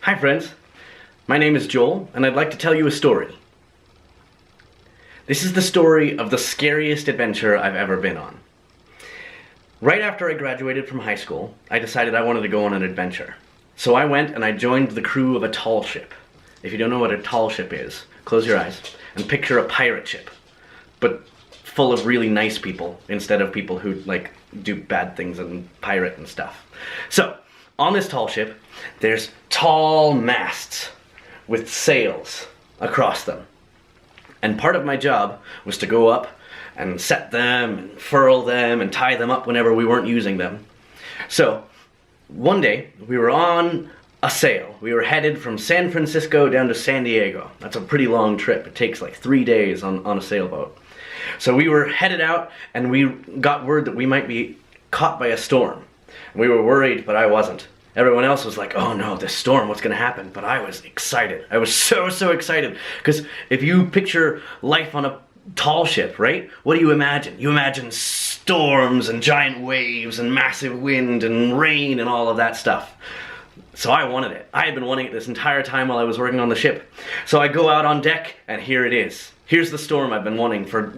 Hi friends, my name is Joel, and I'd like to tell you a story. This is the story of the scariest adventure I've ever been on. Right after I graduated from high school, I decided I wanted to go on an adventure. So I went and I joined the crew of a tall ship. If you don't know what a tall ship is, close your eyes and picture a pirate ship, but full of really nice people instead of people who do bad things and pirate and stuff. So, on this tall ship, there's tall masts with sails across them. And part of my job was to go up and set them and furl them and tie them up whenever we weren't using them. So, one day, we were on a sail. We were headed from San Francisco down to San Diego. That's a pretty long trip. It takes like 3 days on a sailboat. So we were headed out and we got word that we might be caught by a storm. We were worried, but I wasn't. Everyone else was like, oh no, this storm, what's gonna happen? But I was excited. I was so excited. Because if you picture life on a tall ship, right? What do you imagine? You imagine storms and giant waves and massive wind and rain and all of that stuff. So I wanted it. I had been wanting it this entire time while I was working on the ship. So I go out on deck and here it is. Here's the storm I've been wanting for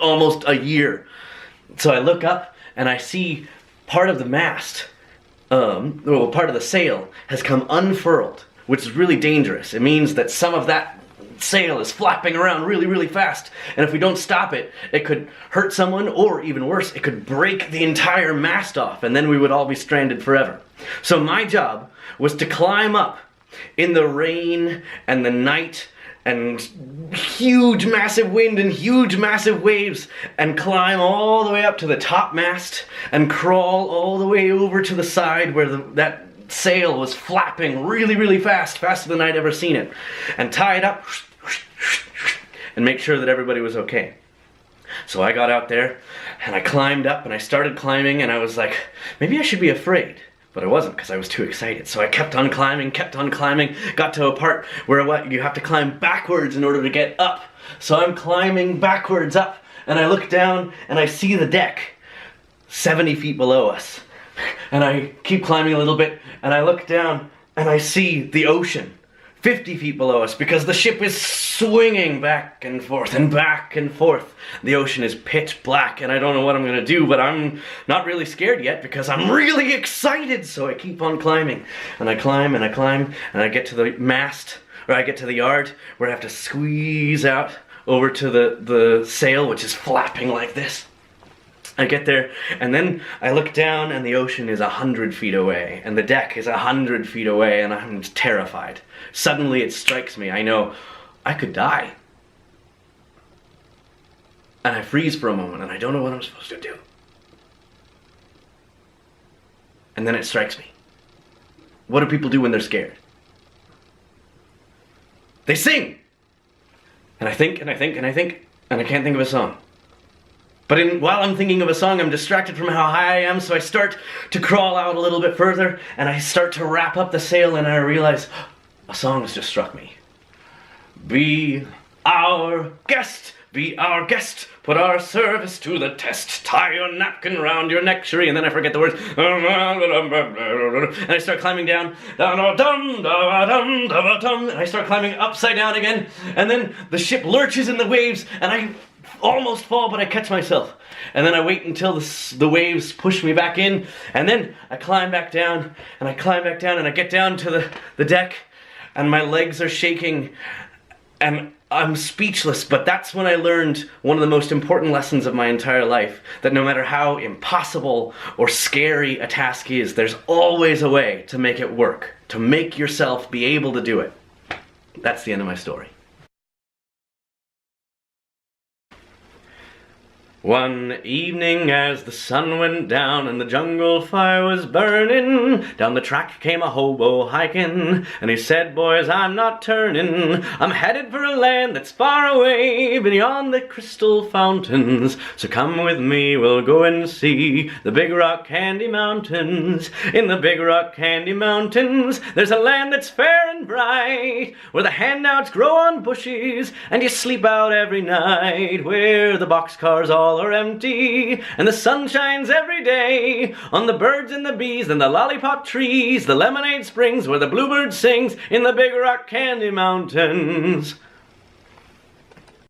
almost a year. So I look up and I see part of the mast, part of the sail has come unfurled, which is really dangerous. It means that some of that sail is flapping around really fast, and if we don't stop it, it could hurt someone, or even worse, it could break the entire mast off, and then we would all be stranded forever. So my job was to climb up in the rain and the night and huge massive wind and huge massive waves and climb all the way up to the top mast and crawl all the way over to the side where that sail was flapping really fast, faster than I'd ever seen it, and tie it up and make sure that everybody was okay. So I got out there and I climbed up and I started climbing and I was like, maybe I should be afraid. But I wasn't, because I was too excited. So I kept on climbing, got to a part where you have to climb backwards in order to get up. So I'm climbing backwards up, and I look down, and I see the deck 70 feet below us. And I keep climbing a little bit, and I look down, and I see the ocean 50 feet below us, because the ship is swinging back and forth and back and forth. The ocean is pitch black and I don't know what I'm gonna do, but I'm not really scared yet because I'm really excited. So I keep on climbing and I climb and I climb and I get to the mast, or I get to the yard where I have to squeeze out over to the sail, which is flapping like this. I get there, and then I look down, and the ocean is 100 feet away, and the deck is 100 feet away, and I'm terrified. Suddenly it strikes me, I know, I could die. And I freeze for a moment, and I don't know what I'm supposed to do. And then it strikes me. What do people do when they're scared? They sing! And I think, and I think, and I think, and I can't think of a song. But while I'm thinking of a song, I'm distracted from how high I am, so I start to crawl out a little bit further, and I start to wrap up the sail, and I realize a song has just struck me. Be our guest, put our service to the test, tie your napkin round your neck, Cherie, and then I forget the words, and I start climbing down, and I start climbing upside down again, and then the ship lurches in the waves, and I almost fall, but I catch myself. And then I wait until the waves push me back in, and then I climb back down, and I climb back down, and I get down to the deck, and my legs are shaking, and I'm speechless. But that's when I learned one of the most important lessons of my entire life, that no matter how impossible or scary a task is, there's always a way to make it work, to make yourself be able to do it. That's the end of my story. One evening as the sun went down and the jungle fire was burning, down the track came a hobo hiking, and he said, boys, I'm not turning. I'm headed for a land that's far away beyond the crystal fountains. So come with me, we'll go and see the Big Rock Candy Mountains. In the Big Rock Candy Mountains, there's a land that's fair and bright, where the handouts grow on bushes and you sleep out every night, where the boxcars all all are empty, and the sun shines every day on the birds and the bees and the lollipop trees, the lemonade springs where the bluebird sings in the Big Rock Candy Mountains.